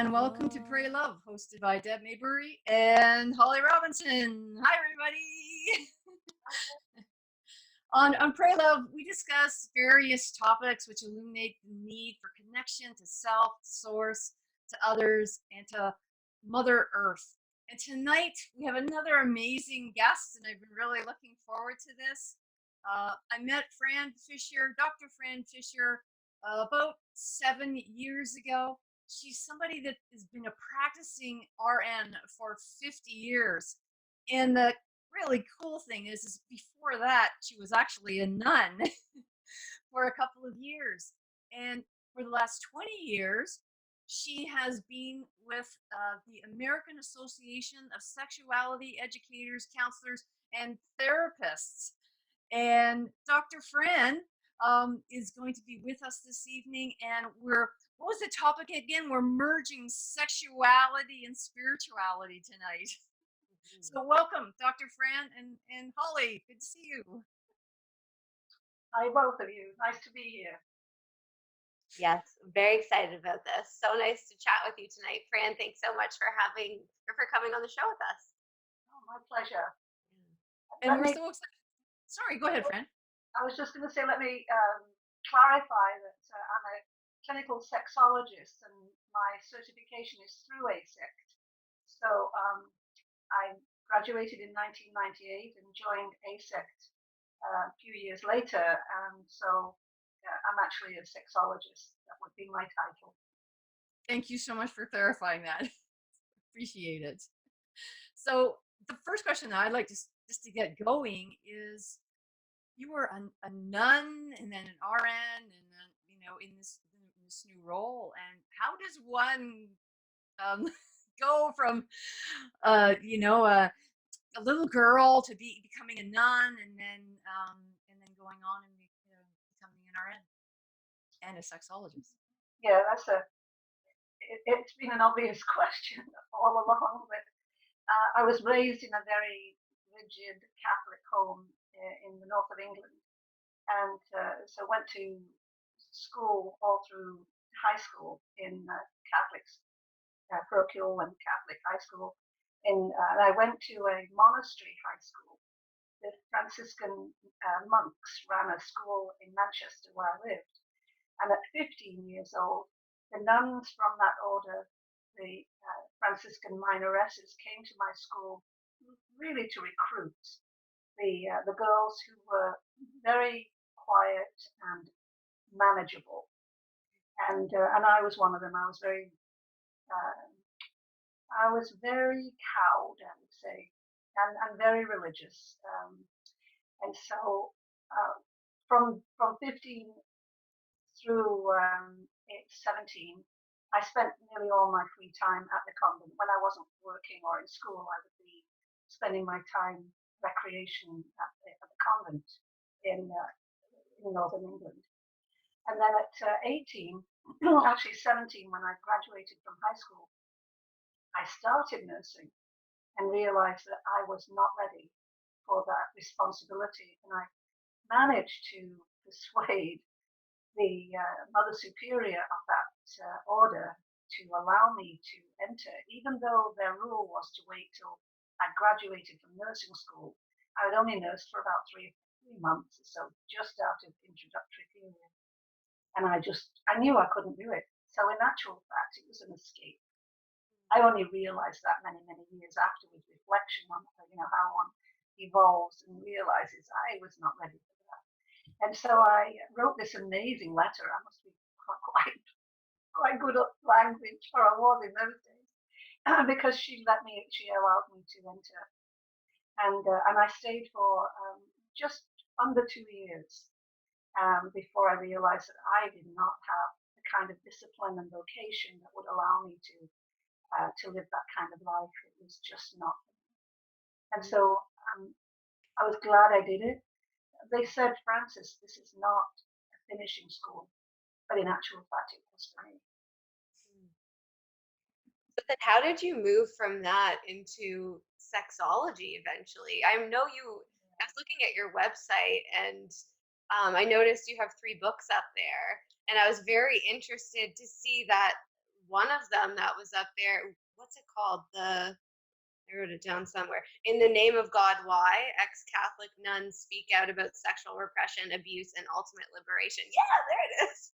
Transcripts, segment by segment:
And welcome to Pray Love, hosted by Deb Maybury and Holly Robinson. Hi, everybody. On Pray Love, we discuss various topics which illuminate the need for connection to self, to source, to others, and to Mother Earth. And tonight we have another amazing guest, and I've been really looking forward to this. I met Fran Fisher, Dr. Fran Fisher, about 7 years ago. She's somebody that has been a practicing RN for 50 years. And the really cool thing is before that, she was actually a nun for a couple of years. And for the last 20 years, she has been with the American Association of Sexuality Educators, Counselors, and Therapists. And Dr. Fran is going to be with us this evening. And what was the topic again? We're merging sexuality and spirituality tonight. So welcome, Dr. Fran and Holly. Good to see you. Hi, both of you. Nice to be here. Yes, very excited about this. So nice to chat with you tonight, Fran. Thanks so much for coming on the show with us. Oh, my pleasure. And we're so excited. Sorry, go ahead, Fran. I was just going to say, let me clarify that I'm a clinical sexologist and my certification is through ASECT. So I graduated in 1998 and joined ASECT a few years later. And so I'm actually a sexologist. That would be my title. Thank you so much for clarifying that. Appreciate it. So the first question that I'd like to just to get going is, you were a nun and then an RN and then, in this new role. And how does one go from, a little girl to becoming a nun and then going on and becoming an RN and a sexologist? Yeah, it's been an obvious question all along. But I was raised in a very rigid Catholic home in the north of England, and so went to school all through high school in Catholic parochial and Catholic high school. And I went to a monastery high school. The Franciscan monks ran a school in Manchester where I lived. And at 15 years old, the nuns from that order, the Franciscan minoresses, came to my school really to recruit the girls who were very quiet and manageable. And I was one of them. I was very cowed, I would say, and very religious. And so from 15 through 17, I spent nearly all my free time at the convent. When I wasn't working or in school, I would be spending my time recreation at the convent in northern England. And then at 18, actually 17, when I graduated from high school, I started nursing and realized that I was not ready for that responsibility. And I managed to persuade the Mother Superior of that order to allow me to enter, even though their rule was to wait till I graduated from nursing school. I would only nurse for about three months or so, just out of introductory period. And I knew I couldn't do it. So in actual fact, it was an escape. I only realized that many, many years after, with reflection on how one evolves and realizes I was not ready for that. And so I wrote this amazing letter. I must be quite good at language, or I was in those days, because she allowed me to enter. And I stayed for just under 2 years before I realized that I did not have the kind of discipline and vocation that would allow me to live that kind of life. It was just not for me. And so I was glad I did it. They said, Francis, this is not a finishing school, but in actual fact, it was for me. So then how did you move from that into sexology eventually? I was looking at your website and I noticed you have 3 books up there, and I was very interested to see that one of them that was up there. What's it called? I wrote it down somewhere. In the name of God, why? Ex-Catholic nuns speak out about sexual repression, abuse, and ultimate liberation. Yeah, there it is.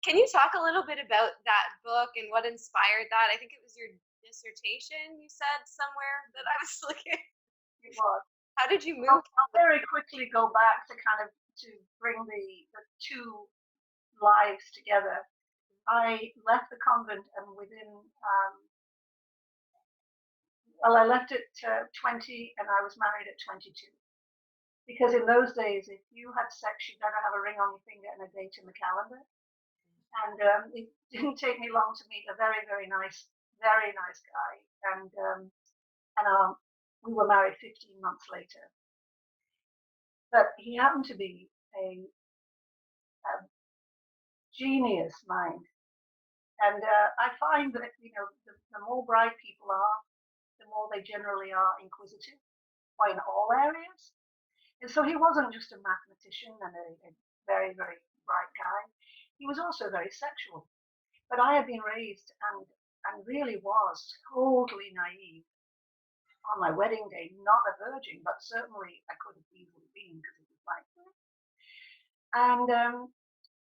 Can you talk a little bit about that book and what inspired that? I think it was your dissertation, you said somewhere that I was looking. It was. How did you I'll, move? I'll very quickly go back to kind of to bring the two lives together. I left the convent, and I left at 20, and I was married at 22. Because in those days, if you had sex, you better have a ring on your finger and a date in the calendar. And it didn't take me long to meet a very, very nice guy. And we were married 15 months later. But he happened to be a genius mind. And I find that, the more bright people are, the more they generally are inquisitive, or in all areas. And so he wasn't just a mathematician and a very, very bright guy. He was also very sexual. But I had been raised and really was totally naive on my wedding day, not a virgin, but certainly I could have easily been because it was like that.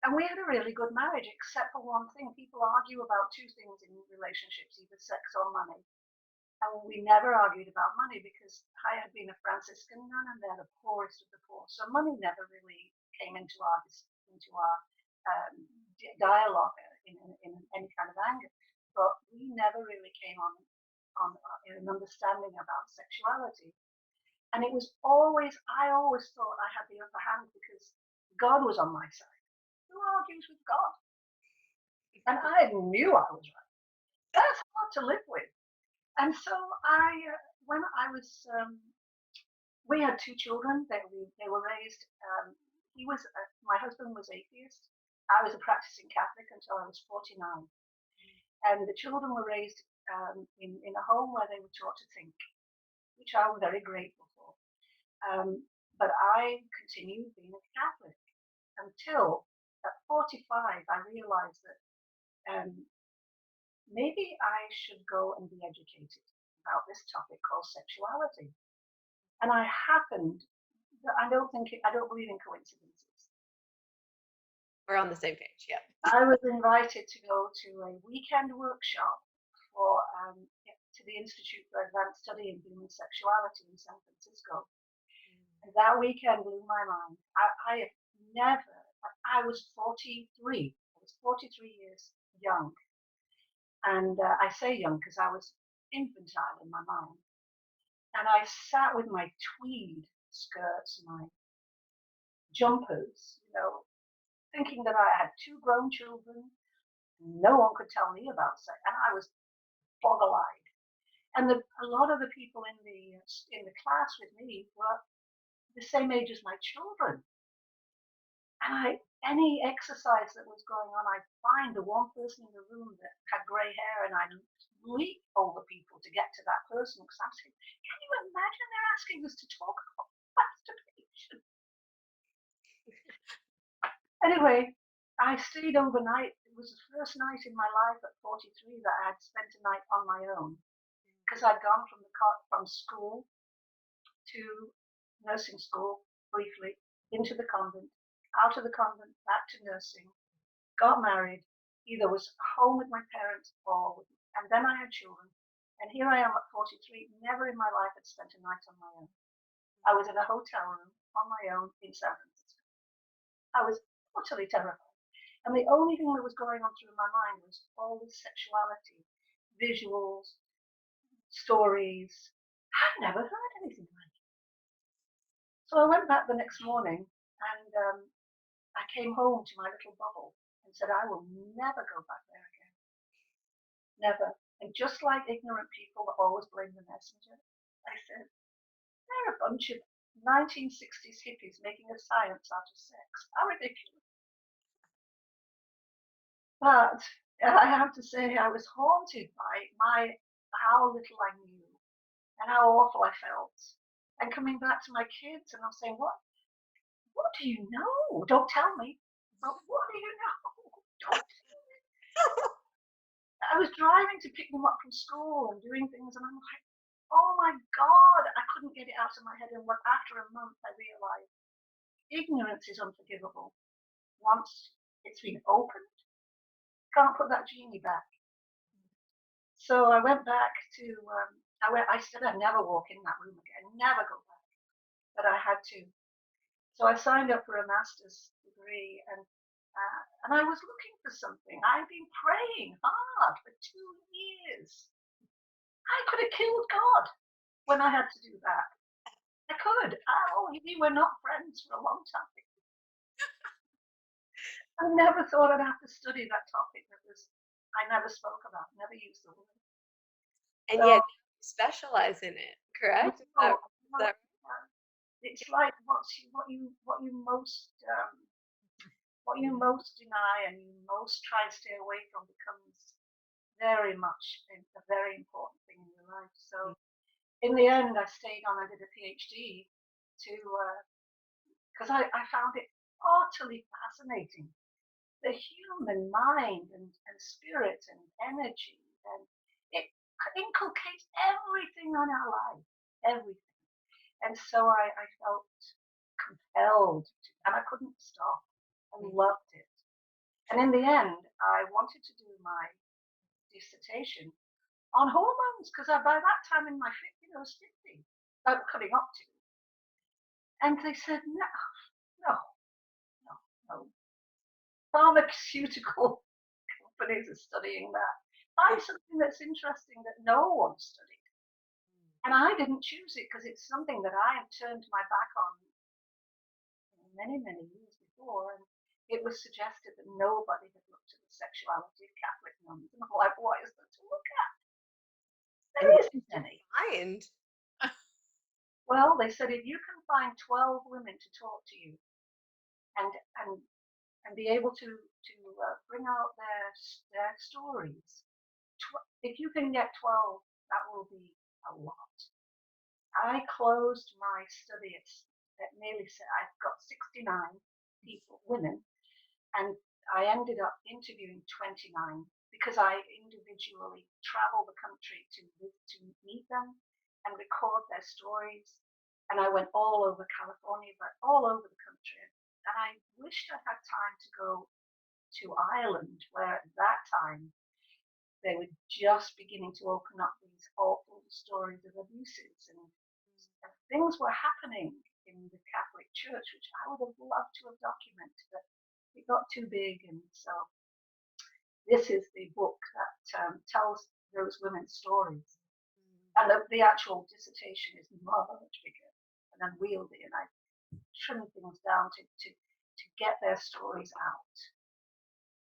And we had a really good marriage, except for one thing. People argue about two things in relationships, either sex or money. And we never argued about money because I had been a Franciscan nun and they're the poorest of the poor. So money never really came into our dialogue in any kind of anger. But we never really came on an understanding about sexuality. And it was I always thought I had the upper hand because God was on my side. Who argues with God? And I knew I was right. That's hard to live with. And so when I was, we had two children. They were raised. My husband was atheist. I was a practicing Catholic until I was 49. And the children were raised in a home where they were taught to think, which I'm very grateful for. But I continued being a Catholic until at 45 I realized that maybe I should go and be educated about this topic called sexuality. And I don't believe in coincidences. We're on the same page, yeah. I was invited to go to a weekend workshop to the Institute for Advanced Study in Human Sexuality in San Francisco. And that weekend blew my mind. I was 43. I was 43 years young. And I say young because I was infantile in my mind. And I sat with my tweed skirts, my jumpers, thinking that I had two grown children. No one could tell me about sex. And I was boggle-eyed. And a lot of the people in the class with me were the same age as my children. And any exercise that was going on, I'd find the one person in the room that had grey hair, and I'd leap over people to get to that person because I'm saying, can you imagine they're asking us to talk about masturbation? Anyway, I stayed overnight. It was the first night in my life at 43 that I had spent a night on my own because I'd gone from school to nursing school briefly, into the convent, out of the convent, back to nursing, got married, either was home with my parents and then I had children. And here I am at 43, never in my life had spent a night on my own. I was in a hotel room on my own in San Francisco. I was utterly terrified. And the only thing that was going on through my mind was all this sexuality, visuals, stories. I'd never heard anything like it. So I went back the next morning and I came home to my little bubble and said, I will never go back there again. Never. And just like ignorant people that always blame the messenger, I said, they're a bunch of 1960s hippies making a science out of sex. How ridiculous. But I have to say, I was haunted by how little I knew and how awful I felt. And coming back to my kids, and I'm saying, what do you know? Don't tell me. But what do you know? Don't tell me. I was driving to pick them up from school and doing things, and I'm like, oh my God, I couldn't get it out of my head. And after a month, I realized ignorance is unforgivable. Once it's been opened, can't put that genie back. So I went back to, I said I'd never walk in that room again, never go back, but I had to. So I signed up for a master's degree, and I was looking for something. I'd been praying hard for 2 years. I could have killed God when I had to do that. I could. We were not friends for a long time. I never thought I'd have to study that topic I never spoke about, never used the word. And So, yet you specialize in it, correct? It's like what you most deny and you most try and stay away from becomes very much a very important thing in your life. So in the end, I stayed on. I did a PhD because I found it utterly fascinating. The human mind and spirit and energy, and it inculcates everything on our life, everything. And so I felt compelled to, and I couldn't stop. I loved it. And in the end, I wanted to do my dissertation on hormones because by that time in my 50s, I was 50, coming up to. And they said, no. Pharmaceutical companies are studying that. Find something that's interesting that no one studied. And I didn't choose it because it's something that I had turned my back on many, many years before. And it was suggested that nobody had looked at the sexuality of Catholic nuns. And I'm like, what is there to look at? There isn't any. Find. Well, they said if you can find 12 women to talk to you and be able to bring out their stories, if you can get 12, that will be a lot. I closed my study at nearly, I've got 69 people, women, and I ended up interviewing 29 because I individually travel the country to meet them and record their stories. And I went all over California, but all over the country. And I wished I had time to go to Ireland, where at that time they were just beginning to open up these awful stories of abuses and things were happening in the Catholic Church, which I would have loved to have documented, but it got too big. And so this is the book that tells those women's stories. And the actual dissertation is much bigger and unwieldy, and I trimmed things down to get their stories out.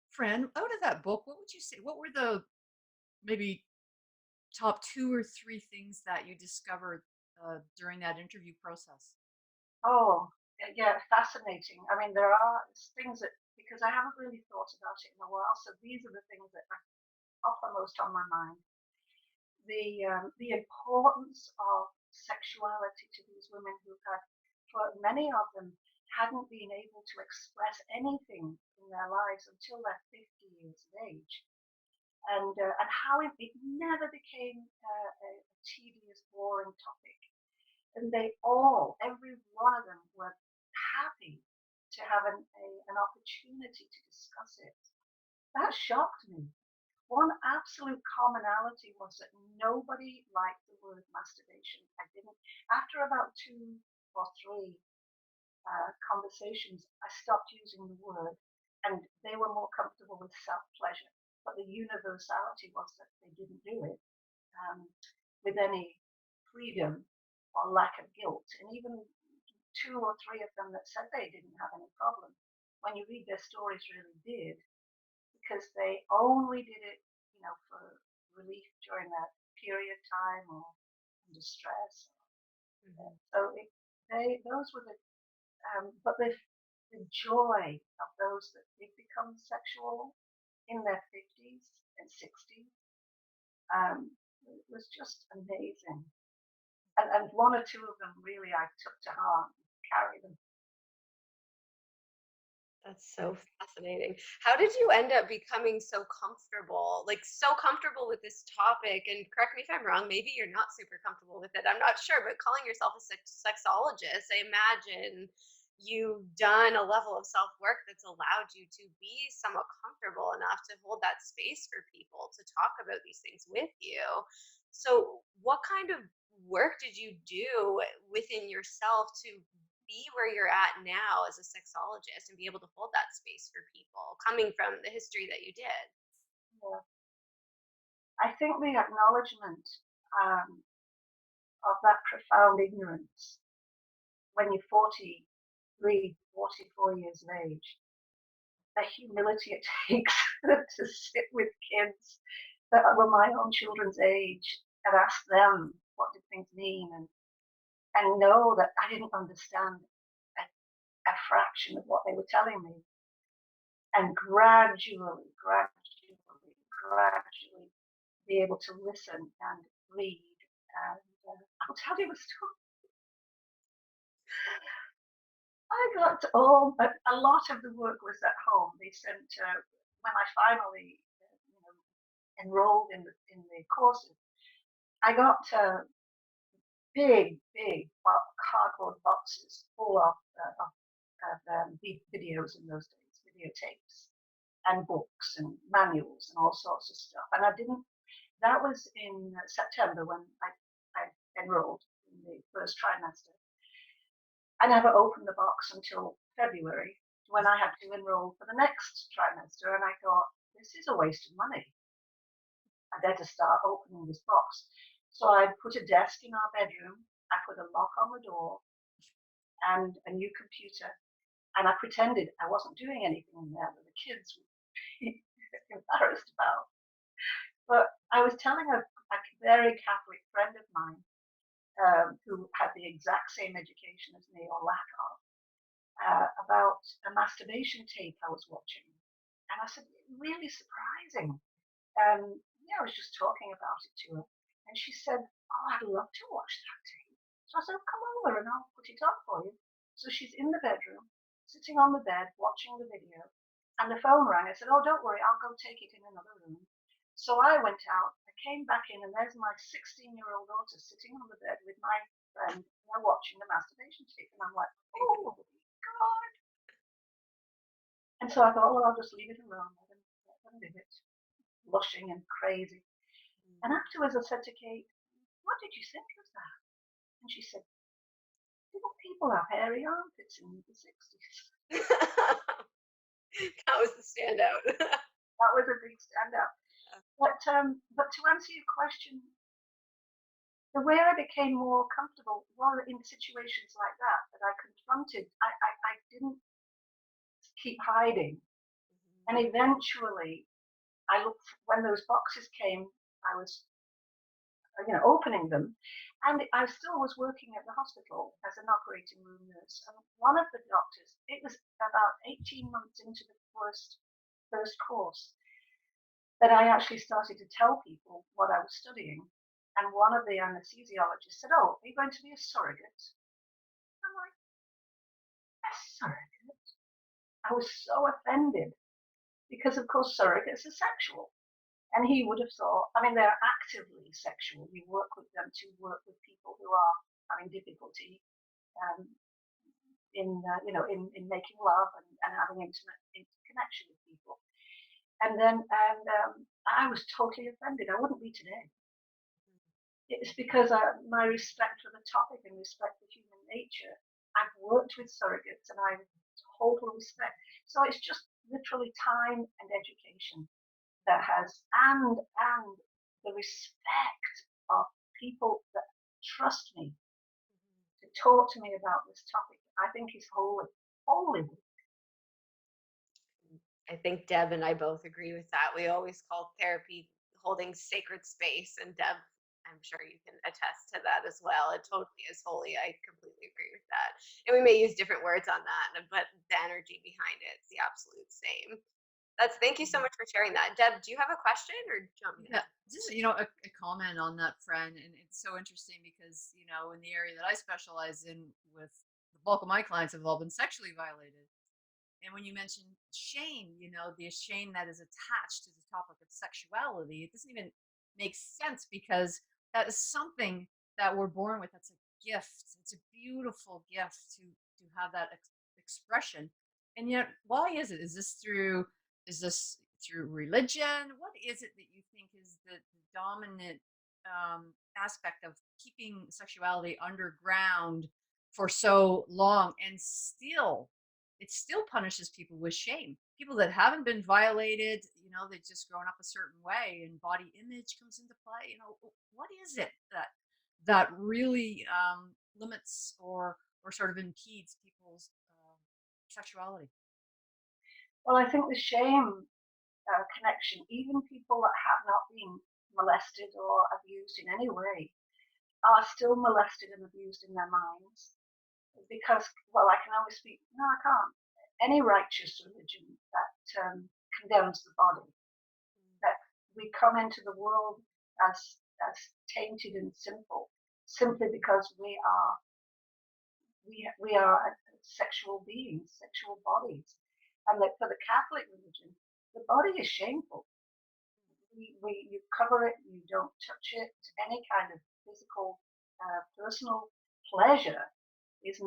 Fran, out of that book, what would you say? What were the maybe top 2 or 3 things that you discovered during that interview process? Oh, yeah, fascinating. I mean, there are things that, because I haven't really thought about it in a while, so these are the things that are uppermost on my mind. The importance of sexuality to these women who had, for many of them, hadn't been able to express anything in their lives until they're 50 years of age. And how it never became a tedious, boring topic. And they all, every one of them, were happy to have an opportunity to discuss it. That shocked me. One absolute commonality was that nobody liked the word masturbation. After about 2 or 3 conversations, I stopped using the word, and they were more comfortable with self-pleasure. But the universality was that they didn't do it with any freedom or lack of guilt. And even 2 or 3 of them that said they didn't have any problem, when you read their stories, really did, because they only did it, for relief during that period time or under stress. Mm-hmm. So those were but the joy of those that did become sexual in their 50s and 60s was just amazing. And 1 or 2 of them really I took to heart and carried them. That's so fascinating. How did you end up becoming so comfortable, like so comfortable with this topic? And correct me if I'm wrong, maybe you're not super comfortable with it. I'm not sure, but calling yourself a sexologist, I imagine you've done a level of self work that's allowed you to be somewhat comfortable enough to hold that space for people to talk about these things with you. So, what kind of work did you do within yourself to be where you're at now as a sexologist and be able to hold that space for people coming from the history that you did? Yeah. I think the acknowledgement um, of that profound ignorance when you're 43, 44 years of age, the humility it takes to sit with kids that were my own children's age and ask them what did things mean, and know that I didn't understand a fraction of what they were telling me, and gradually be able to listen and read. And I'll tell you a story. I got a lot of the work was at home. They sent when I finally enrolled in the courses. I got big cardboard boxes full of videos in those days, videotapes and books and manuals and all sorts of stuff. And I didn't. That was in September when I enrolled in the first trimester. I never opened the box until February when I had to enroll for the next trimester, and I thought, this is a waste of money. I better start opening this box. So I put a desk in our bedroom, I put a lock on the door, and a new computer, and I pretended I wasn't doing anything in there that the kids would be embarrassed about. But I was telling a very Catholic friend of mine who had the exact same education as me, or lack of, about a masturbation tape I was watching. And I said, really surprising. I was just talking about it to her. And she said, oh, I'd love to watch that tape. So I said, come over and I'll put it up for you. So she's in the bedroom, sitting on the bed, watching the video. And the phone rang. I said, oh, don't worry, I'll go take it in another room. So I went out, I came back in, and there's my 16-year-old daughter sitting on the bed with my friend, watching the masturbation tape. And I'm like, oh, God. And so I thought, well, I'll just leave it alone. Let them do it. Blushing and crazy. And afterwards I said to Kate, what did you think of that? And she said, didn't people have hairy armpits in the 60s? That was the standout. That was a big standout. But to answer your question, the way I became more comfortable was in situations like that I confronted. I didn't keep hiding. And eventually, I looked, when those boxes came, I was opening them, and I still was working at the hospital as an operating room nurse. And one of the doctors, it was about 18 months into the first course, that I actually started to tell people what I was studying. And one of the anesthesiologists said, oh, are you going to be a surrogate? I'm like, a surrogate? I was so offended because, of course, surrogates are sexual. And he would have thought, I mean, they're actively sexual. You work with them to work with people who are having difficulty in making love and having intimate connection with people. And I was totally offended. I wouldn't be today. It's because my respect for the topic and respect for human nature. I've worked with surrogates and I have total respect. So it's just literally time and education that has, and the respect of people that trust me to talk to me about this topic. I think is holy. I think Deb and I both agree with that. We always call therapy holding sacred space, and Deb, I'm sure you can attest to that as well. It totally is holy. I completely agree with that. And we may use different words on that, but the energy behind it is the absolute same. Thank you so much for sharing that. Deb, do you have a question or jump in? Yeah, just a comment on that, Fran, and it's so interesting because in the area that I specialize in, with the bulk of my clients have all been sexually violated, And when you mention shame, the shame that is attached to the topic of sexuality, it doesn't even make sense because that is something that we're born with. That's a gift. It's a beautiful gift to have that expression. And yet, why is it? Is this through religion? What is it that you think is the dominant aspect of keeping sexuality underground for so long, and still it still punishes people with shame? People that haven't been violated, they've just grown up a certain way, and body image comes into play. What is it that really limits or sort of impedes people's sexuality? Well, I think the shame connection, even people that have not been molested or abused in any way, are still molested and abused in their minds because, well, I can only speak, no, I can't. Any righteous religion that condemns the body, that we come into the world as tainted and sinful, simply because we are sexual beings, sexual bodies, and that for the Catholic religion, the body is shameful. You cover it, you don't touch it. Any kind of physical, personal pleasure is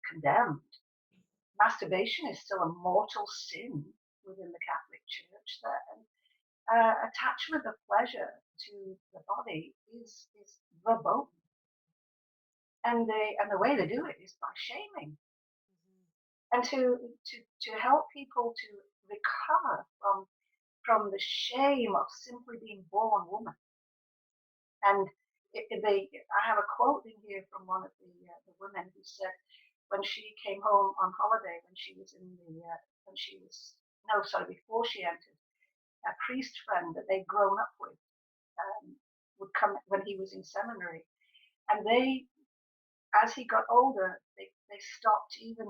condemned. Masturbation is still a mortal sin within the Catholic Church. That attachment of pleasure to the body is verboten, and the way they do it is by shaming, and to help people to recover from the shame of simply being born woman. And I have a quote in here from one of the women who said when she came home on holiday, when she was when she was, no, sorry, before she entered, a priest friend that they'd grown up with would come when he was in seminary, and as he got older, they stopped even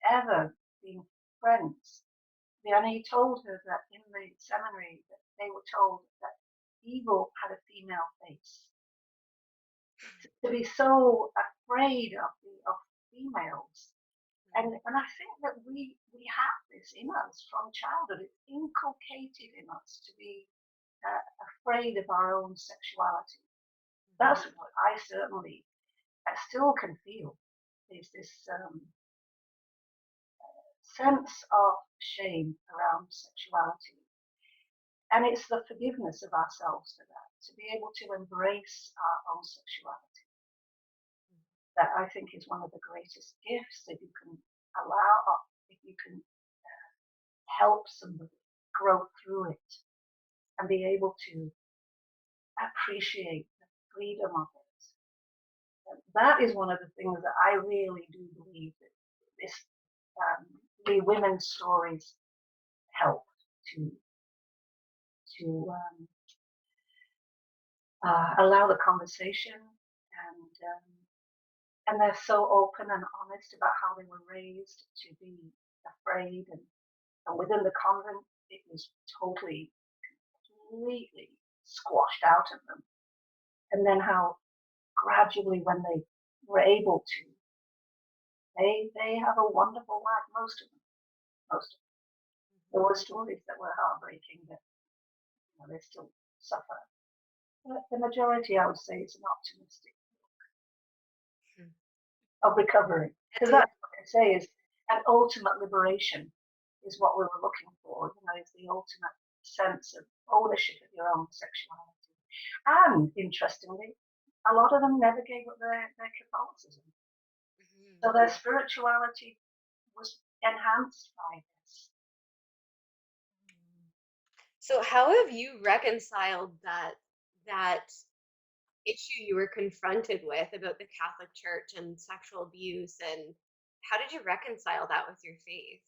ever being friends. And he told her that in the seminary that they were told that evil had a female face. To be so afraid of females, and I think that we have this in us from childhood. It's inculcated in us to be afraid of our own sexuality. That's what I certainly still can feel. Is this sense of shame around sexuality. And it's the forgiveness of ourselves for that, to be able to embrace our own sexuality. That I think is one of the greatest gifts that you can allow, if you can help somebody grow through it and be able to appreciate the freedom of it. And that is one of the things that I really do believe that this the women's stories help to allow the conversation, and they're so open and honest about how they were raised to be afraid, and within the convent it was totally, completely squashed out of them, and then how gradually when they were able to, they have a wonderful life. Most of them. There were stories that were heartbreaking that they still suffer. But the majority, I would say, is an optimistic look of recovery. Because that's what I say is an ultimate liberation is what we were looking for. Is the ultimate sense of ownership of your own sexuality. And interestingly, a lot of them never gave up their Catholicism. So their spirituality was enhanced by this. So how have you reconciled that issue you were confronted with about the Catholic Church and sexual abuse, and how did you reconcile that with your faith?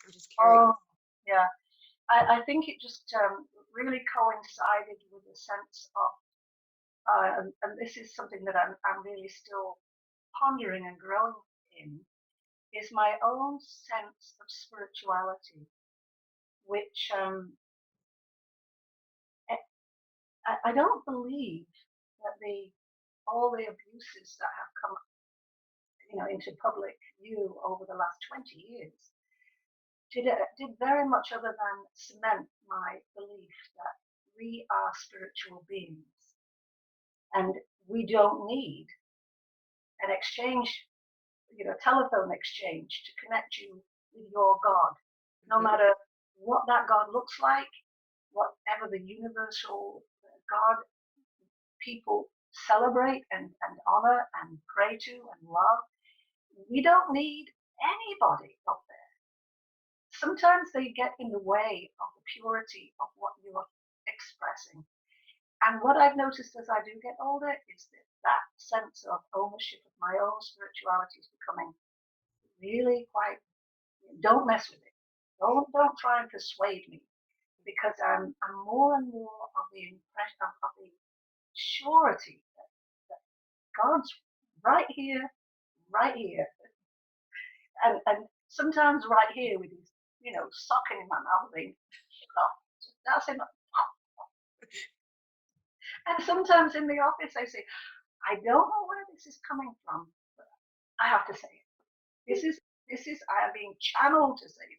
I'm just curious. Oh, yeah. I think it just really coincided with a sense of, and this is something that I'm really still pondering and growing in, is my own sense of spirituality, which I don't believe that all the abuses that have come, into public view over the last 20 years did very much other than cement my belief that we are spiritual beings and we don't need an exchange, telephone exchange to connect you with your God, no matter what that God looks like, whatever the universal God people celebrate and honor and pray to and love. We don't need anybody up there. Sometimes they get in the way of the purity of what you are expressing. And what I've noticed as I do get older is that sense of ownership of my own spirituality is becoming really quite, don't mess with it. Don't try and persuade me, because I'm more and more of the impression of the surety that God's right here, and sometimes right here with his, socking in my mouth, that's him. And sometimes in the office, I say, I don't know where this is coming from, but I have to say it. This is, I am being channeled to say this.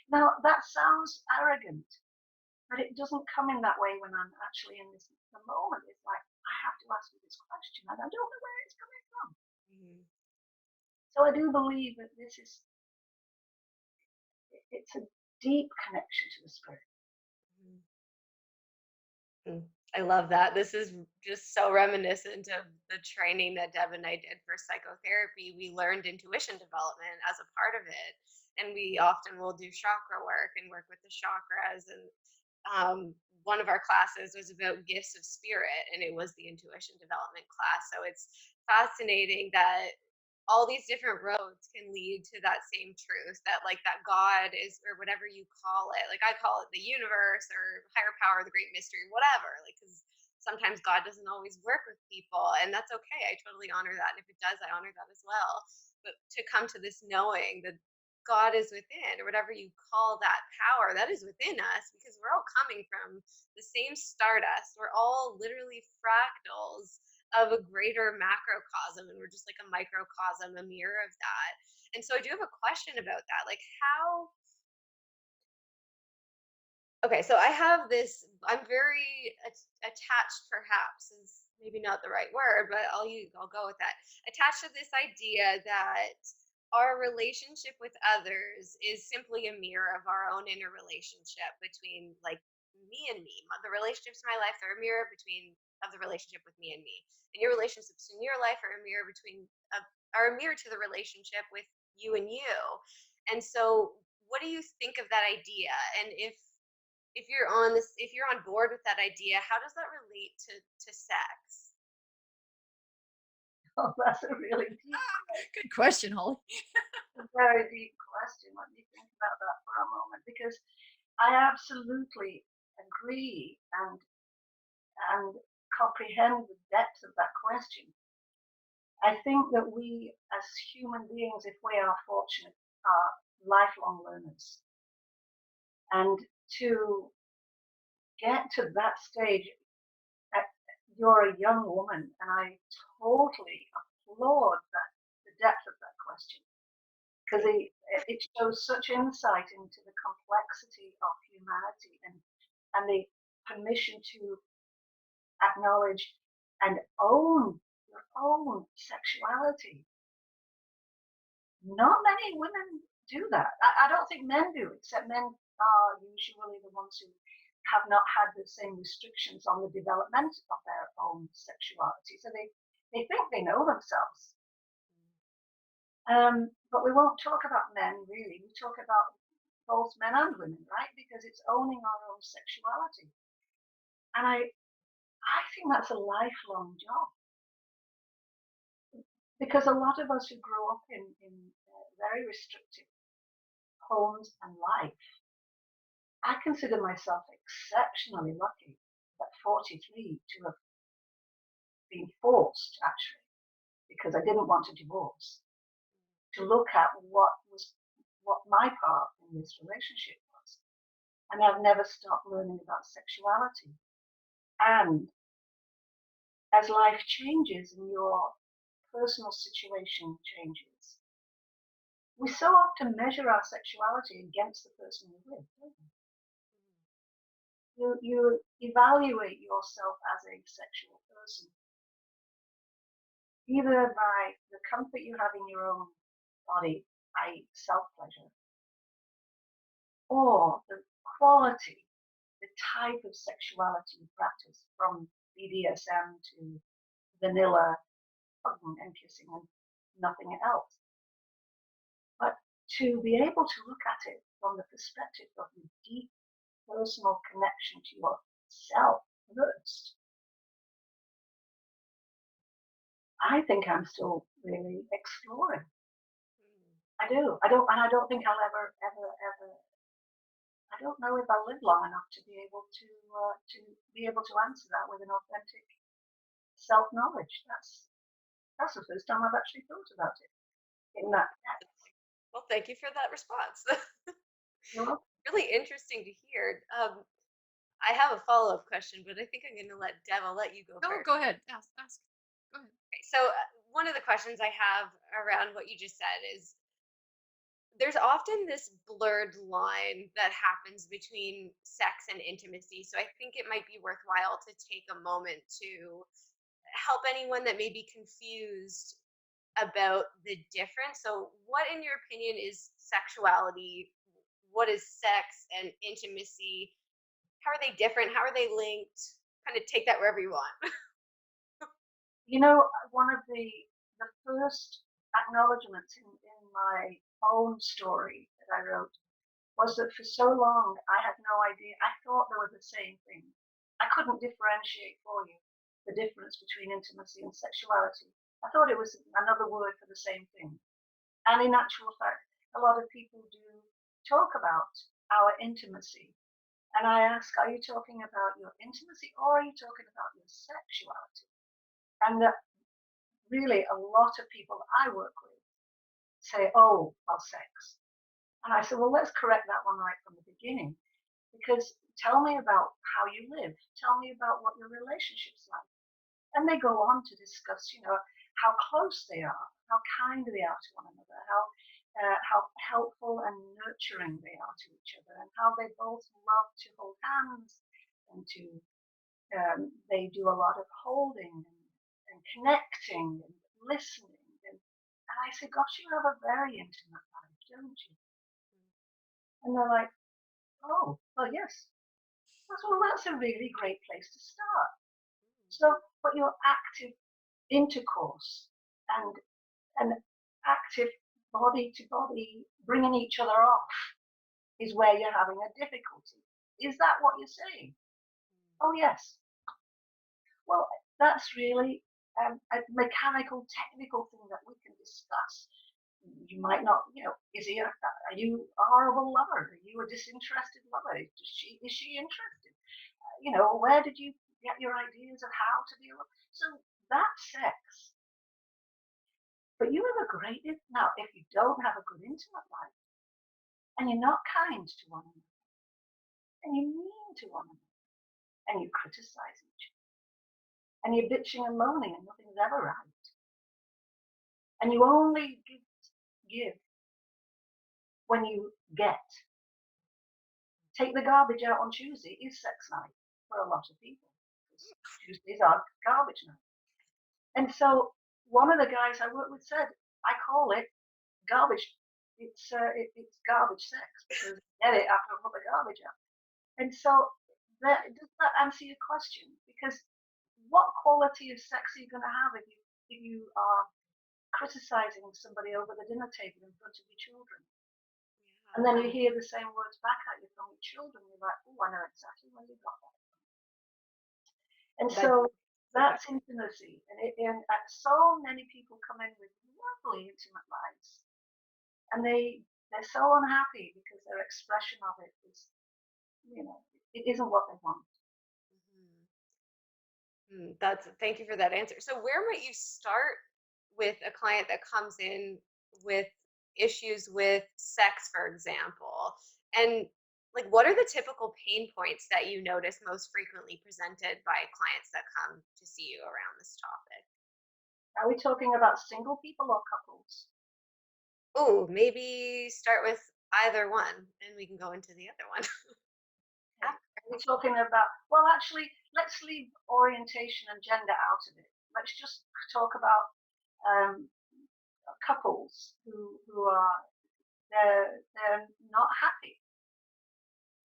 Now, that sounds arrogant, but it doesn't come in that way when I'm actually in the moment. It's like, I have to ask you this question, and I don't know where it's coming from. Mm-hmm. So I do believe that it's a deep connection to the spirit. Mm-hmm. I love that. This is just so reminiscent of the training that Deb and I did for psychotherapy. We learned intuition development as a part of it. And we often will do chakra work and work with the chakras. And one of our classes was about gifts of spirit, and it was the intuition development class. So it's fascinating that all these different roads can lead to that same truth, that like that God is, or whatever you call it, like I call it the universe or higher power, the great mystery, whatever, like, because sometimes God doesn't always work with people, and that's okay. I totally honor that, and if it does, I honor that as well. But to come to this knowing that God is within, or whatever you call that power, that is within us, because we're all coming from the same stardust. We're all literally fractals of a greater macrocosm, and we're just like a microcosm, a mirror of that. And so I do have a question about that, like how, okay, so I have this, I'm very attached, perhaps is maybe not the right word, but I'll go with that, attached to this idea that our relationship with others is simply a mirror of our own inner relationship between like me and me. The relationships in my life are a mirror of the relationship with me and me, and your relationships in your life are a mirror are a mirror to the relationship with you and you. And so what do you think of that idea? And if you're on board with that idea, how does that relate to sex? Oh, that's a really deep good question, Holly. A very deep question. Let me think about that for a moment, because I absolutely agree and comprehend the depth of that question. I think that we as human beings, if we are fortunate, are lifelong learners. And to get to that stage, you're a young woman, and I totally applaud the depth of that question, because it shows such insight into the complexity of humanity and the permission to acknowledge and own your own sexuality. Not many women do that. I don't think men do, except men are usually the ones who have not had the same restrictions on the development of their own sexuality. So they think they know themselves. But we won't talk about men, really. We talk about both men and women, right? Because it's owning our own sexuality. And I think that's a lifelong job. Because a lot of us who grow up in very restrictive homes and life, I consider myself exceptionally lucky at 43 to have been forced, actually, because I didn't want to divorce, to look at what my part in this relationship was. And I've never stopped learning about sexuality. And as life changes and your personal situation changes, we so often measure our sexuality against the person we're with, don't we? You evaluate yourself as a sexual person, either by the comfort you have in your own body, i.e. self-pleasure, or the quality, the type of sexuality you practice, from BDSM to vanilla hugging and kissing and nothing else. But to be able to look at it from the perspective of the deep personal connection to yourself first, I think I'm still really exploring. I do. I don't think I'll ever. I don't know if I'll live long enough to be able to answer that with an authentic self-knowledge. That's the first time I've actually thought about it in that depth. Well, thank you for that response. You know? Really interesting to hear. I have a follow-up question, but I think I'm going to let Deb. I'll let you go No, first. go ahead. Ask. Go ahead. Okay, so one of the questions I have around what you just said is there's often this blurred line that happens between sex and intimacy. So I think it might be worthwhile to take a moment to help anyone that may be confused about the difference. So, what, in your opinion, is sexuality? What is sex and intimacy? How are they different? How are they linked? Kind of take that wherever you want. You know, one of the first acknowledgements in my own story that I wrote was that for so long I had no idea. I thought they were the same thing. I couldn't differentiate for you the difference between intimacy and sexuality. I thought it was another word for the same thing. And in actual fact, a lot of people do talk about our intimacy. And I ask, are you talking about your intimacy or are you talking about your sexuality? And that really a lot of people I work with say, oh, well, sex. And I said, well, let's correct that one right from the beginning. Because tell me about how you live. Tell me about what your relationship's like. And they go on to discuss, how close they are, how kind they are to one another, how helpful and nurturing they are to each other, and how they both love to hold hands and they do a lot of holding and connecting and listening. And I said, gosh, you have a very intimate life, don't you? And they're like, oh, well, yes. I said, well, that's a really great place to start. So, but your active intercourse and active body to body bringing each other off is where you're having a difficulty. Is that what you're saying? Oh, yes. Well, that's really a mechanical, technical thing that we can discuss. You might not, are you a horrible lover? Are you a disinterested lover? Is she interested? Where did you get your ideas of how to deal with? So that's sex. But you have a great, now, if you don't have a good intimate life, and you're not kind to one another, and you're mean to one another, and you criticize each other, and you're bitching and moaning and nothing's ever right, and you only give when you get. Take the garbage out on Tuesday is sex night for a lot of people. Tuesdays are garbage night. And so one of the guys I work with said, I call it garbage. It's garbage sex because you get it after I put the garbage out. And so does that answer your question? Because what quality of sex are you going to have if you are criticizing somebody over the dinner table in front of your children? And then you hear the same words back at you from your children. You're like, oh, I know exactly where you got that from. And so that's intimacy. And so many people come in with lovely intimate lives. And they're so unhappy because their expression of it is, it isn't what they want. Thank you for that answer. So where might you start with a client that comes in with issues with sex, for example? And what are the typical pain points that you notice most frequently presented by clients that come to see you around this topic? Are we talking about single people or couples? Oh, maybe start with either one, and we can go into the other one. Okay. We're talking about, well, actually, let's leave orientation and gender out of it. Let's just talk about um, couples who are they're not happy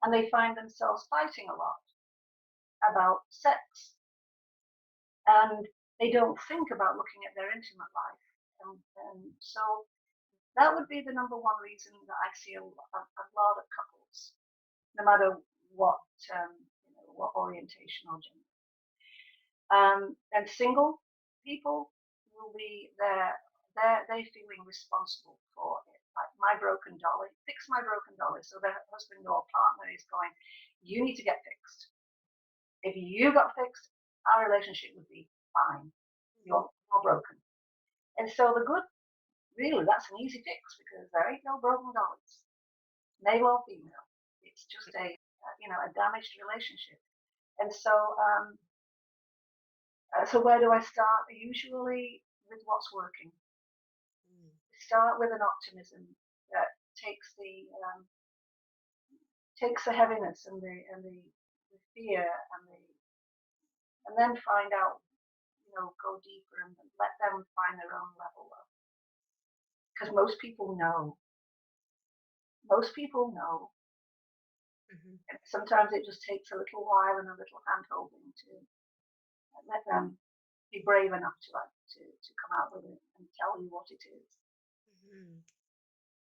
and they find themselves fighting a lot about sex and they don't think about looking at their intimate life. And so that would be the number one reason that I see a lot of couples, no matter what what orientation or gender. And single people will be they feeling responsible for it. Like my broken dolly, fix my broken dolly. So their husband or partner is going, you need to get fixed. If you got fixed, our relationship would be fine. You're broken. And so the good, really, that's an easy fix because there ain't no broken dollies, male or female. It's just a damaged relationship. And so where do I start? Usually with what's working. Start with an optimism that takes the heaviness and the fear and then find out, go deeper and let them find their own level of. Because most people know. Most people know. Mm-hmm. And sometimes it just takes a little while and a little hand holding to let them be brave enough to come out with it and tell you what it is. Mm-hmm.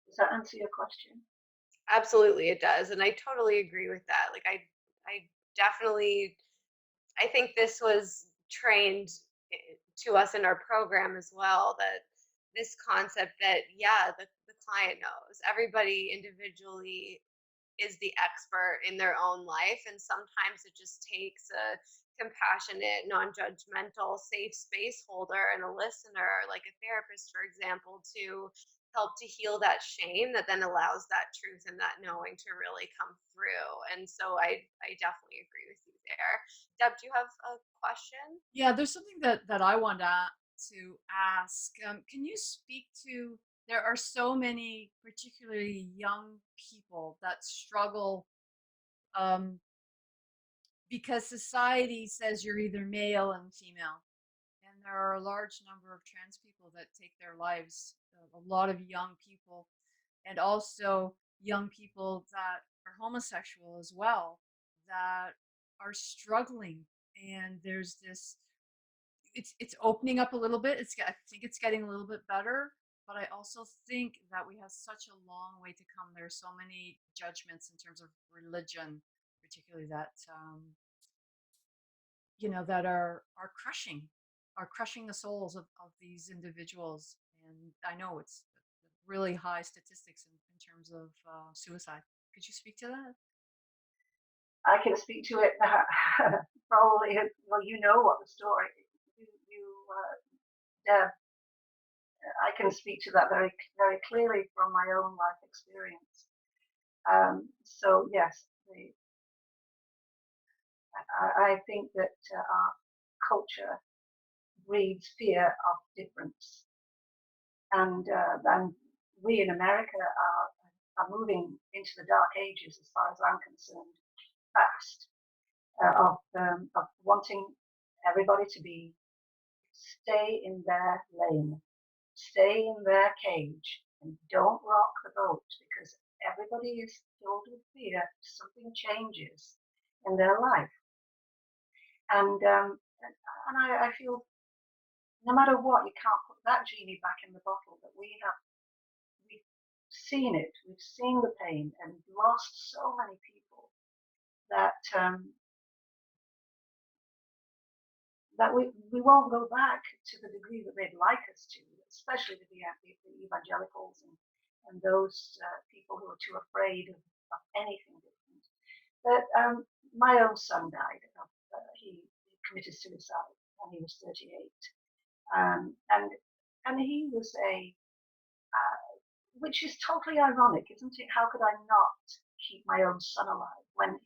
Does that answer your question? Absolutely, it does, and I totally agree with that. Like, I definitely, I think this was trained to us in our program as well. That this concept that yeah, the client knows everybody individually is the expert in their own life. And sometimes it just takes a compassionate, non judgmental, safe space holder and a listener, like a therapist, for example, to help to heal that shame that then allows that truth and that knowing to really come through. And so I definitely agree with you there. Deb, do you have a question? Yeah, there's something that I want to ask. Can you speak to? There are so many, particularly young people, that struggle um, because society says you're either male and female, and there are a large number of trans people that take their lives. A lot of young people, and also young people that are homosexual as well, that are struggling. And there's this it's opening up a little bit. I think it's getting a little bit better, but I also think that we have such a long way to come. There's so many judgments in terms of religion, particularly that that are crushing the souls of these individuals. And I know it's really high statistics in terms of suicide. Could you speak to that? I can speak to it probably. Well, you know what the story. Deb, I can speak to that very, very clearly from my own life experience. So yes, I think that our culture breeds fear of difference, and we in America are moving into the dark ages, as far as I'm concerned, fast of wanting everybody to stay in their lane, stay in their cage, and don't rock the boat because everybody is filled with fear. Something changes in their life, and I feel no matter what, you can't put that genie back in the bottle. That we've seen it, we've seen the pain, and lost so many people that we won't go back to the degree that they'd like us to, especially the evangelicals and those people who are too afraid of anything different. But my own son died. He committed suicide when he was 38, and he was which is totally ironic, isn't it? How could I not keep my own son alive when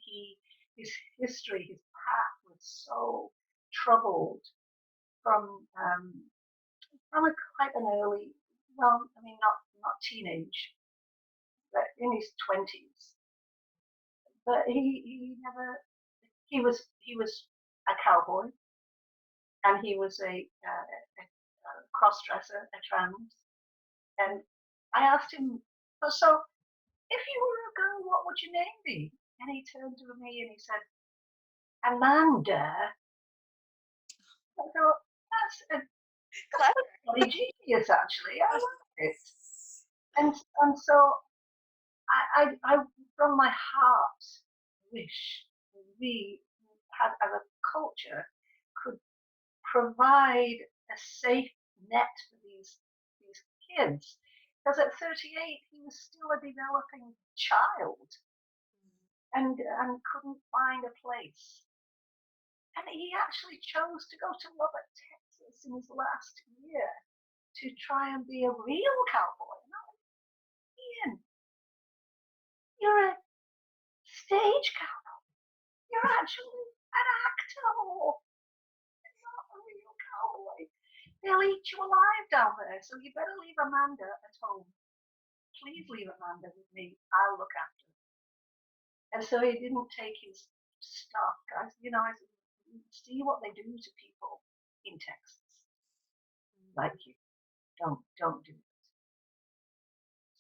his history, his path was so troubled from a quite an early, well, I mean, not teenage, but in his 20s. But he never, he was a cowboy, and he was a cross-dresser, a trans. And I asked him, so if you were a girl, what would your name be? And he turned to me and he said, Amanda. I thought, that's Clever. pretty genius, actually. I like it. And so I from my heart wish we had, as a culture, could provide a safe net for these kids. Because at 38, he was still a developing child and couldn't find a place. And he actually chose to go to Lubbock, Texas in his last year to try and be a real cowboy. And I'm like, Ian, you're a stage cowboy. You're actually an actor, not a real cowboy. They'll eat you alive down there, so you better leave Amanda at home. Please leave Amanda with me. I'll look after her. And so he didn't take his stuff, guys. I said, see what they do to people in Texas. Like you. Don't do it.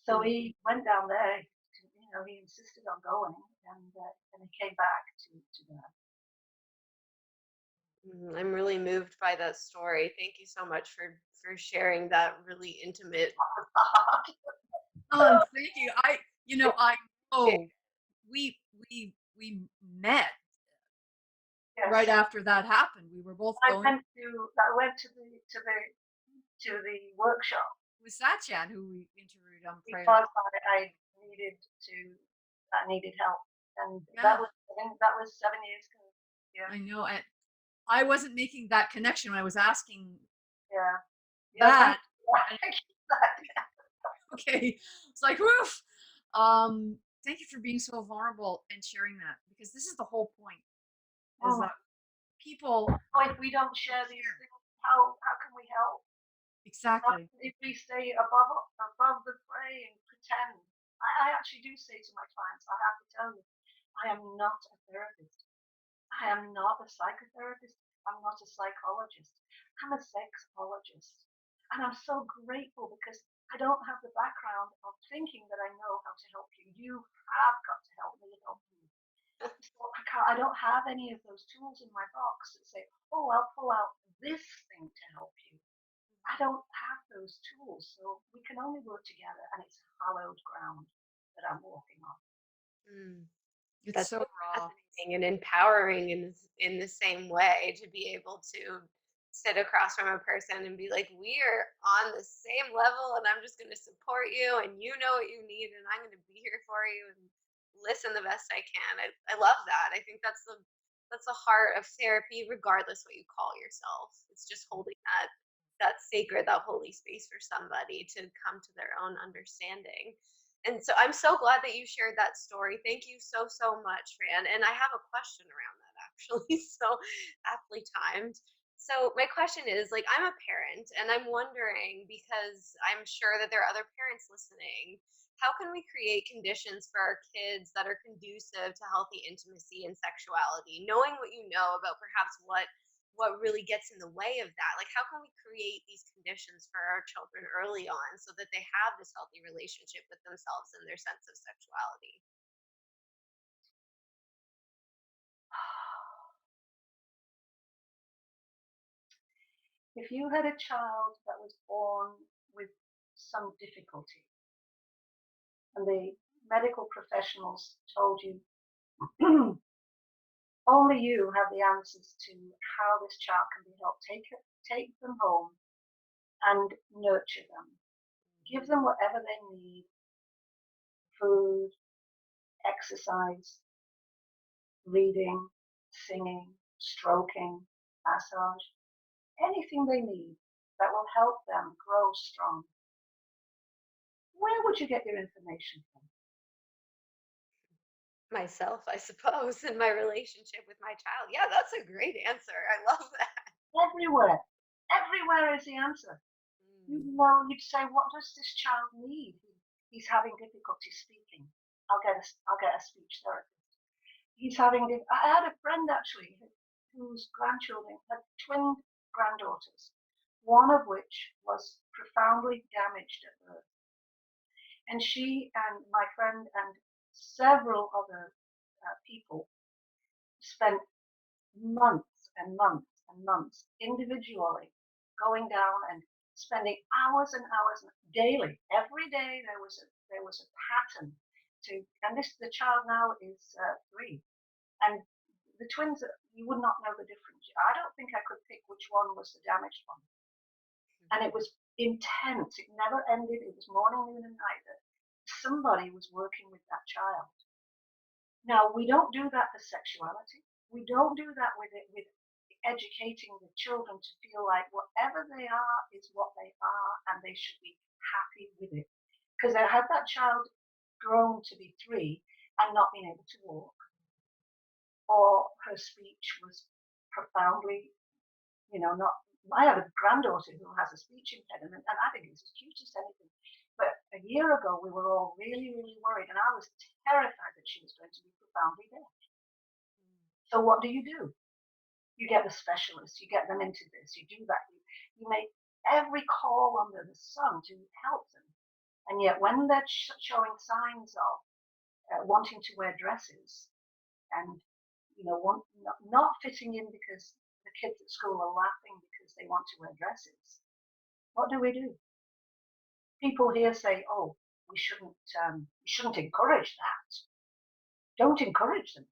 So he went down there. He insisted on going, and he came back to that. I'm really moved by that story. Thank you so much for sharing that really intimate. Thank you. I know we met right after that happened. We were both I going. went to the workshop. It was Satchan who we interviewed on Prayer. Because I needed help, and that was 7 years ago. Yeah. I know, and I wasn't making that connection when I was asking. Yeah. That. Okay, it's like woof. Thank you for being so vulnerable and sharing that, because this is the whole point. Is that people? If we don't share these things, how can we help? Exactly. If we stay above the fray and pretend. I actually do say to my clients, I have to tell you, I am not a therapist. I am not a psychotherapist. I'm not a psychologist. I'm a sexologist. And I'm so grateful because I don't have the background of thinking that I know how to help you. You have got to help me help you. So I don't have any of those tools in my box that say, oh, I'll pull out this thing to help you. I don't have those tools, so we can only work together, and it's hallowed ground that I'm walking on. It's That's so raw and empowering in the same way, to be able to sit across from a person and be like, we're on the same level, and I'm just going to support you, and you know what you need, and I'm going to be here for you and listen the best I can. I love that. I think that's the heart of therapy, regardless what you call yourself. It's just holding that sacred, that holy space for somebody to come to their own understanding. And so I'm so glad that you shared that story. Thank you so much, Fran. And I have a question around that, actually, so aptly timed. So my question is, like, I'm a parent, and I'm wondering, because I'm sure that there are other parents listening, how can we create conditions for our kids that are conducive to healthy intimacy and sexuality, knowing what you know about perhaps what really gets in the way of that? Like, how can we create these conditions for our children early on so that they have this healthy relationship with themselves and their sense of sexuality? If you had a child that was born with some difficulty, and the medical professionals told you only you have the answers to how this child can be helped, take them home and nurture them. Give them whatever they need: food, exercise, reading, singing, stroking, massage, anything they need that will help them grow strong. Where would you get your information from? Myself, I suppose, in my relationship with my child. Yeah, that's a great answer. I love that. Everywhere. Everywhere is the answer. You'd say, what does this child need? He's having difficulty speaking. I'll get a speech therapist. He's having. I had a friend actually whose grandchildren had twin granddaughters, one of which was profoundly damaged at birth, and she and my friend and several other people spent months and months and months individually going down and spending hours and hours daily. Every day there was a pattern to, and this the child now is 3, and the twins, you would not know the difference. I don't think I could pick which one was the damaged one, and it was intense. It never ended. It was morning, noon, and night that somebody was working with that child. Now, we don't do that for sexuality. We don't do that with educating the children to feel like whatever they are is what they are and they should be happy with it. Because had that child grown to be 3 and not been able to walk, or her speech was profoundly, not. I have a granddaughter who has a speech impediment, and I think it's as cute as anything. But a year ago, we were all really, really worried, and I was terrified that she was going to be profoundly deaf. So what do? You get the specialists, you get them into this, you do that, you make every call under the sun to help them. And yet when they're showing signs of wanting to wear dresses and, not fitting in because the kids at school are laughing because they want to wear dresses, what do? People here say, oh, we shouldn't encourage that. Don't encourage them.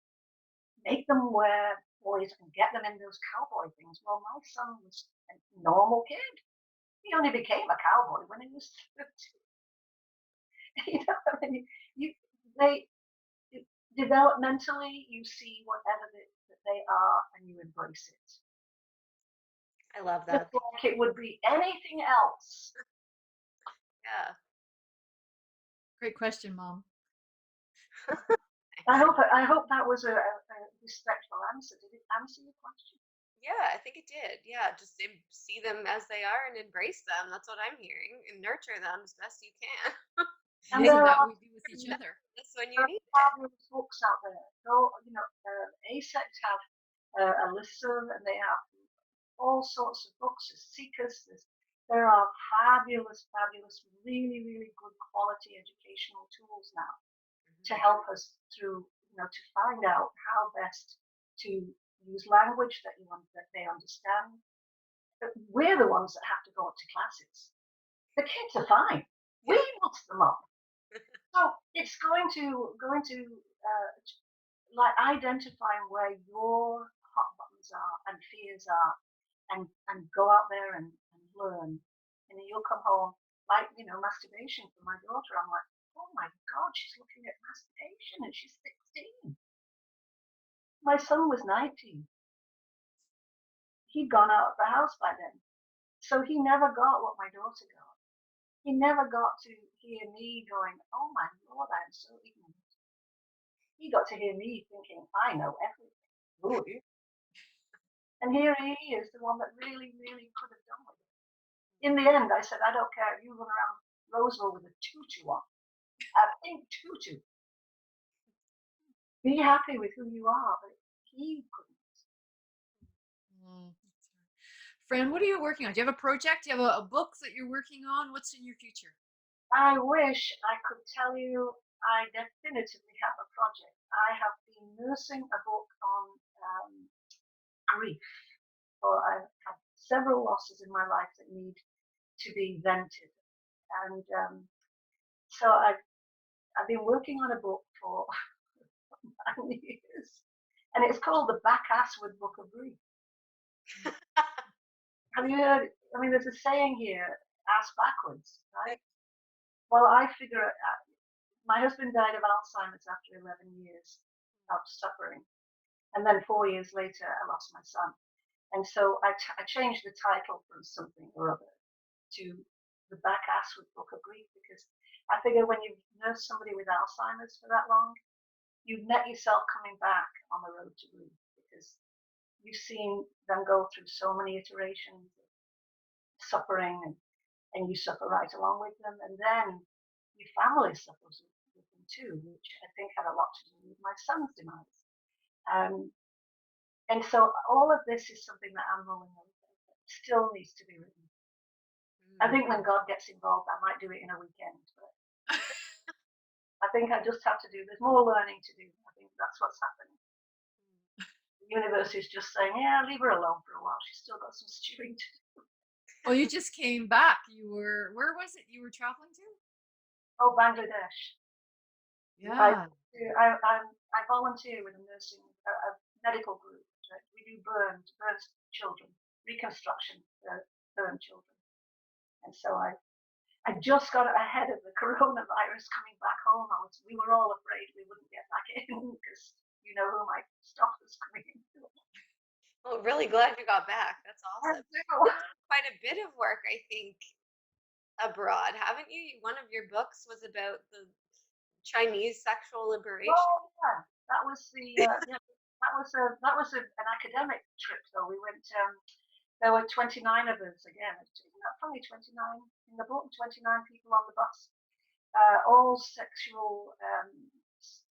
Make them wear boys and get them in those cowboy things. Well, my son was a normal kid. He only became a cowboy when he was 13. Developmentally, you see whatever that they are and you embrace it. I love that. Just like it would be anything else. Yeah. Great question, Mom. I hope that was a respectful answer. Did it answer your question? Yeah, I think it did. Yeah, just see them as they are and embrace them. That's what I'm hearing, and nurture them as best you can. And Isn't that what we do with each other? That's when you need it. Fabulous books out there. So, ASECT have a listserv, and they have all sorts of books. There's Seekers. There are fabulous, really, really good quality educational tools now to help us through, to find out how best to use language that they understand. But we're the ones that have to go up to classes. The kids are fine. We must them up. So it's going to like identifying where your hot buttons are and fears are, and go out there and learn. And then you'll come home like masturbation for my daughter. I'm like, oh my God, she's looking at masturbation and she's 16. My son was 19. He'd gone out of the house by then, so he never got what my daughter got. He never got to hear me going, oh my Lord, I'm so ignorant. He got to hear me thinking, I know everything. Ooh. And here he is, the one that really, really could have done with it. In the end, I said, I don't care if you run around Roseville with a tutu on. A pink tutu. Be happy with who you are, but he couldn't. Fran, what are you working on? Do you have a project? Do you have a book that you're working on? What's in your future? I wish I could tell you I definitively have a project. I have been nursing a book on grief. Or I've had several losses in my life that need to be vented. And so I've been working on a book for 9 years. And it's called The Back-Assward Book of Grief. Have you heard? I mean, there's a saying here, ass backwards, right? Well, I figure my husband died of Alzheimer's after 11 years of suffering. And then 4 years later, I lost my son. And so I changed the title from something or other to The Back-Assward Book of Grief, because I figure when you've nursed somebody with Alzheimer's for that long, you've met yourself coming back on the road to grief, because you've seen them go through so many iterations of suffering and you suffer right along with them, and then your family suffers with them too, which I think had a lot to do with my son's demise. And so all of this is something that I'm rolling over that still needs to be written. I think when God gets involved, I might do it in a weekend, but I think I just have to do, there's more learning to do. I think that's what's happening. The universe is just saying, yeah, leave her alone for a while. She's still got some stewing to do. Well, you just came back. Where was it you were traveling to? Oh, Bangladesh. Yeah. I volunteer with a medical group. We do burns children, reconstruction for burn children. And so I just got ahead of the coronavirus coming back home. We were all afraid we wouldn't get back in because you know who might stop us coming in. Well, really glad you got back. That's awesome. You've done quite a bit of work, I think, abroad, haven't you? One of your books was about the Chinese sexual liberation. Oh yeah, that was that was an academic trip though. We went. There were 29 of us again. Isn't that funny? 29 in the book. 29 people on the bus. All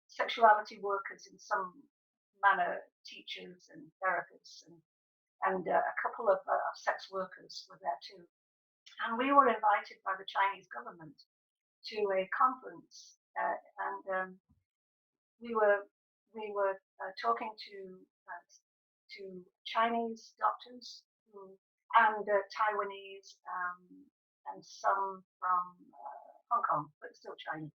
sexuality workers in some manner, teachers and therapists, and a couple of sex workers were there too. And we were invited by the Chinese government to a conference, and we were talking to Chinese doctors and Taiwanese and some from Hong Kong, but still Chinese.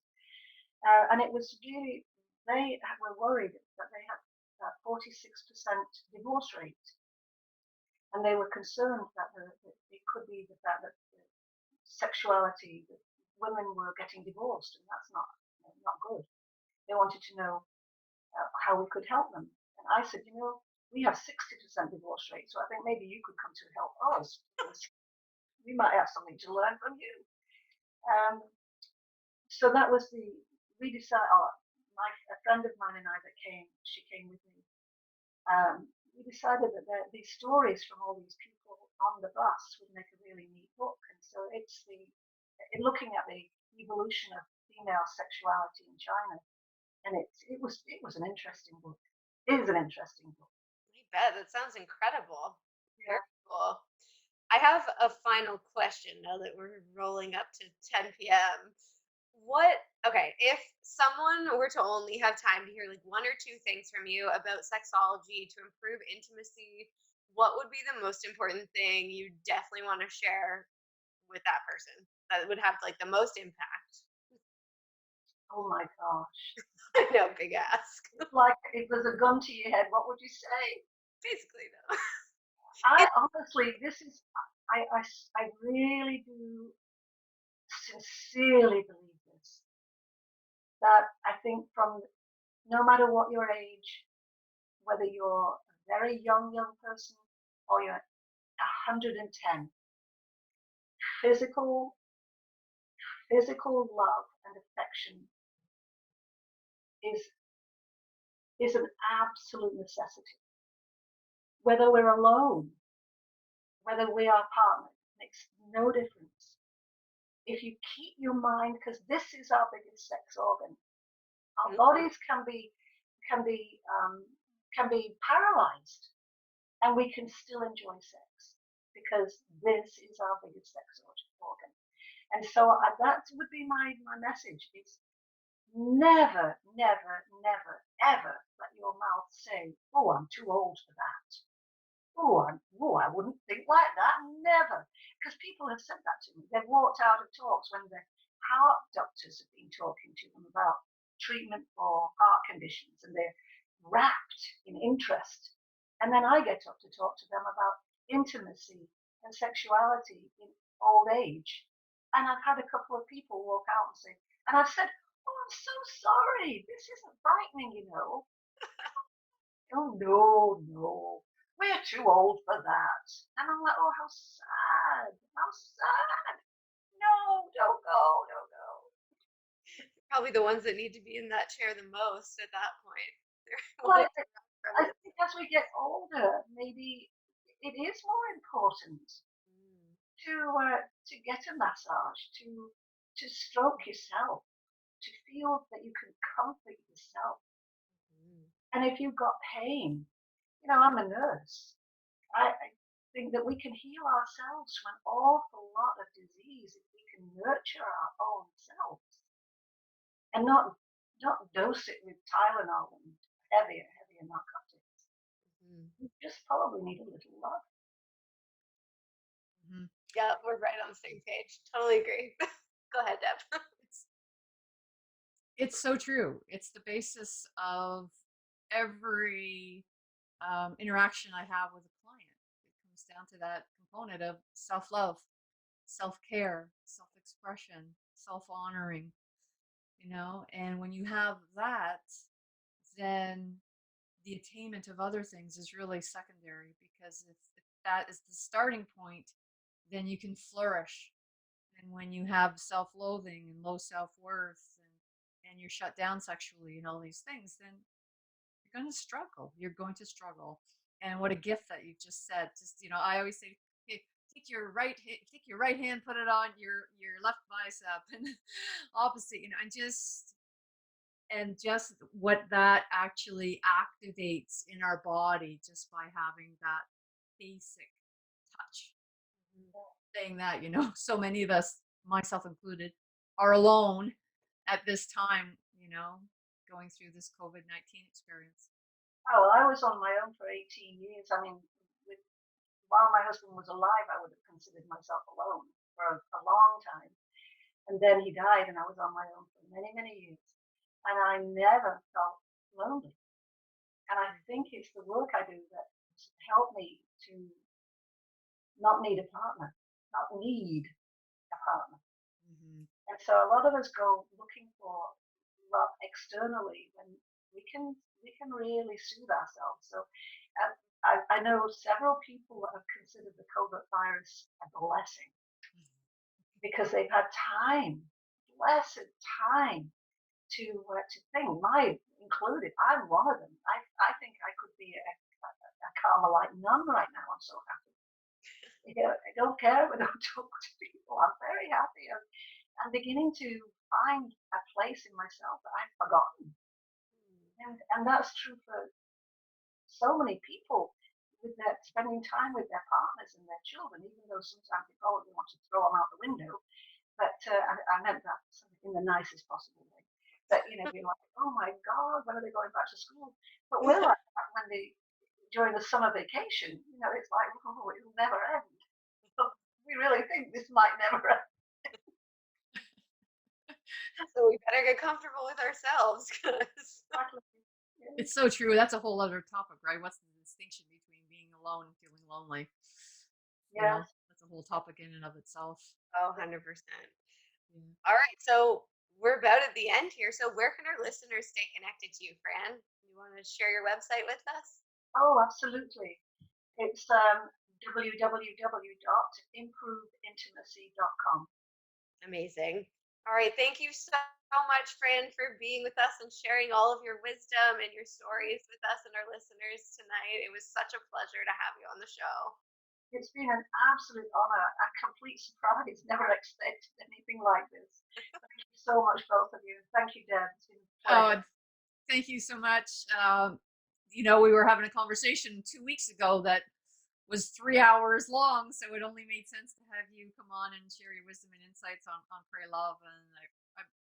And it was really, they were worried that they had a 46% divorce rate. And they were concerned that it could be the fact that sexuality, that women were getting divorced, and that's not good. They wanted to know how we could help them. And I said, we have 60% divorce rate, so I think maybe you could come to help us. We might have something to learn from you. So that was we decided, a friend of mine and I she came with me. We decided that these stories from all these people on the bus would make a really neat book. And so it's looking at the evolution of female sexuality in China. And it was an interesting book. It is an interesting book. I bet. That sounds incredible. Yeah. Very cool. I have a final question now that we're rolling up to 10 p.m. If someone were to only have time to hear like one or two things from you about sexology to improve intimacy, what would be the most important thing you definitely want to share with that person that would have like the most impact? Oh my gosh. I know, big ask. Like if there's a gun to your head, what would you say? Basically, though. Honestly, I really do sincerely believe this. That I think from no matter what your age, whether you're a very young person or you're 110, physical love and affection is an absolute necessity. Whether we're alone, whether we are partnered, makes no difference. If you keep your mind, because this is our biggest sex organ, our bodies can be paralyzed, and we can still enjoy sex because this is our biggest sex organ. And so that would be my message: is never, never, never, ever let your mouth say, "Oh, I'm too old for that." I wouldn't think like that. Never. Because people have said that to me. They've walked out of talks when the heart doctors have been talking to them about treatment for heart conditions, and they're wrapped in interest. And then I get up to talk to them about intimacy and sexuality in old age. And I've had a couple of people walk out and say, and I've said, "Oh, I'm so sorry. This isn't frightening, Oh, no. We're too old for that." And I'm like, "Oh, how sad. How sad. No, don't go. Probably the ones that need to be in that chair the most at that point. Well, I think as we get older, maybe it is more important to get a massage, to stroke yourself, to feel that you can comfort yourself. Mhm. And if you've got pain, I'm a nurse. I think that we can heal ourselves from an awful lot of disease if we can nurture our own selves and not dose it with Tylenol and heavier narcotics. Mhm. We just probably need a little love. Mhm. Yeah, we're right on the same page. Totally agree. Go ahead, Deb. It's it's so true. It's the basis of every interaction I have with a client. It comes down to that component of self love, self care, self expression, self honoring, and when you have that, then the attainment of other things is really secondary because if that is the starting point, then you can flourish. And when you have self loathing and low self worth and you're shut down sexually and all these things, then you're going to struggle. You're going to struggle. And what a gift that you just said. Just I always say, hey, take your right hand, put it on your left bicep, and opposite. And just what that actually activates in our body just by having that basic touch. Saying that, so many of us, myself included, are alone at this time, going through this COVID-19 experience. Oh, I was on my own for 18 years. I mean, with, while my husband was alive, I would have considered myself alone for a long time. And then he died, and I was on my own for many, many years. And I never felt lonely. And I think it's the work I do that helped me to not need a partner, not need a partner. Mm-hmm. And so a lot of us go looking for love externally when we can really soothe ourselves. So I know several people that have considered the COVID virus a blessing because they've had time, blessed time to think. My included, I'm one of them. I think I could be a Carmelite nun right now. I'm so happy. I don't care if I don't talk to people. I'm very happy. I'm beginning to find a place in myself that I've forgotten. And that's true for so many people with their spending time with their partners and their children, even though sometimes they probably want to throw them out the window. But I meant that in the nicest possible way. That be like, oh my God, when are they going back to school? But we're like that when they during the summer vacation. It's like, oh, it'll never end. But we really think this might never end. So we better get comfortable with ourselves because Exactly. Yeah. It's so true. That's a whole other topic, right? What's the distinction between being alone and feeling lonely? Yes. That's a whole topic in and of itself. oh, 100%. Yeah. All right, so we're about at the end here. So where can our listeners stay connected to you, Fran? You want to share your website with us? Oh, absolutely. It's www.improveintimacy.com. Amazing. All right, thank you so much, Fran, for being with us and sharing all of your wisdom and your stories with us and our listeners tonight. It was such a pleasure to have you on the show. It's been an absolute honor, a complete surprise. Never expected anything like this. Thank you so much, both of you. Thank you, Deb. It's been a pleasure. Oh, thank you so much. We were having a conversation 2 weeks ago that was 3 hours long, so it only made sense to have you come on and share your wisdom and insights on Pray Love. And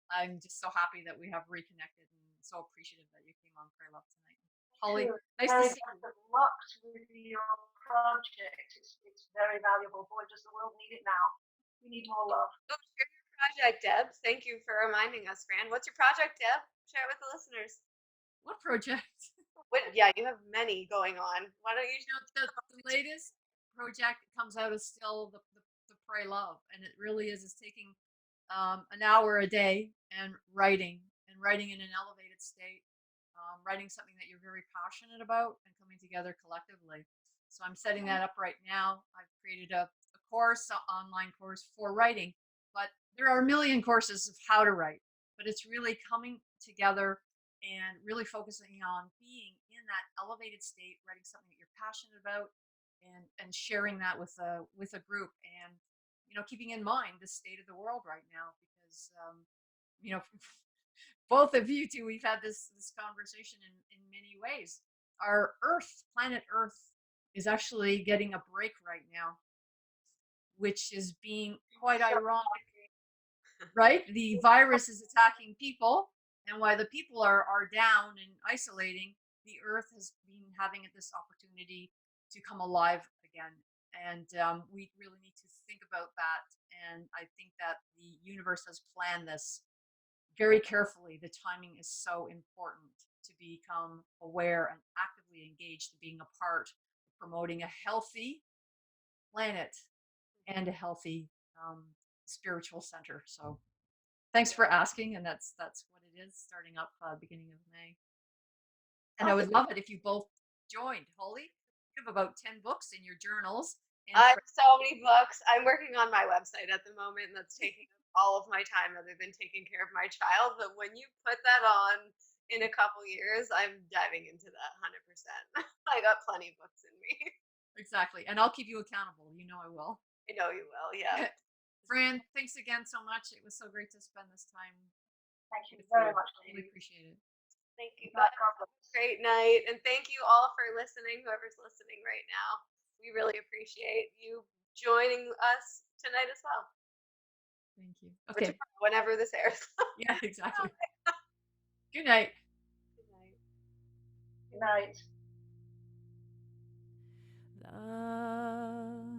I'm just so happy that we have reconnected and so appreciative that you came on Pray Love tonight. Holly, nice to Very see you. best of luck with your project. It's very valuable. Boy, does the world need it now. We need more love. Oh, share your project, Deb. Thank you for reminding us, Fran. What's your project, Deb? Share it with the listeners. What project? Yeah, you have many going on. Why don't you? The latest project that comes out is still the Pray Love, and it really is taking an hour a day and writing in an elevated state, writing something that you're very passionate about and coming together collectively. So I'm setting that up right now. I've created a course, an online course for writing, but there are a million courses of how to write, but it's really coming together and really focusing on being in that elevated state, writing something that you're passionate about, and sharing that with a group. And keeping in mind the state of the world right now, because you know, both of you two, we've had this conversation in many ways. Our Earth, planet Earth, is actually getting a break right now, which is being quite So ironic, right? The virus is attacking people, and while the people are down and isolating, the Earth has been having this opportunity to come alive again. And we really need to think about that. And I think that the universe has planned this very carefully. The timing is so important to become aware and actively engaged in being a part of promoting a healthy planet and a healthy spiritual center. So thanks for asking, and that's what it is, starting up beginning of May. And I would Awesome. love it if you both joined. Holly, you have about 10 books in your journals. And I have so many books. I'm working on my website at the moment, and that's taking up all of my time other than taking care of my child. But when you put that on in a couple years, I'm diving into that 100%. I got plenty of books in me. exactly, and I'll keep you accountable. I will. I know you will, yeah. Fran, thanks again so much. It was so great to spend this time thank you with very you. much, Really ladies. appreciate it. Thank you No guys. problem. Great night. And thank you all for listening, whoever's listening right now. We really appreciate you joining us tonight as well. Thank you. Or Okay. tomorrow, whenever this airs. Yeah, exactly. Good night. Good night. Good night. Love.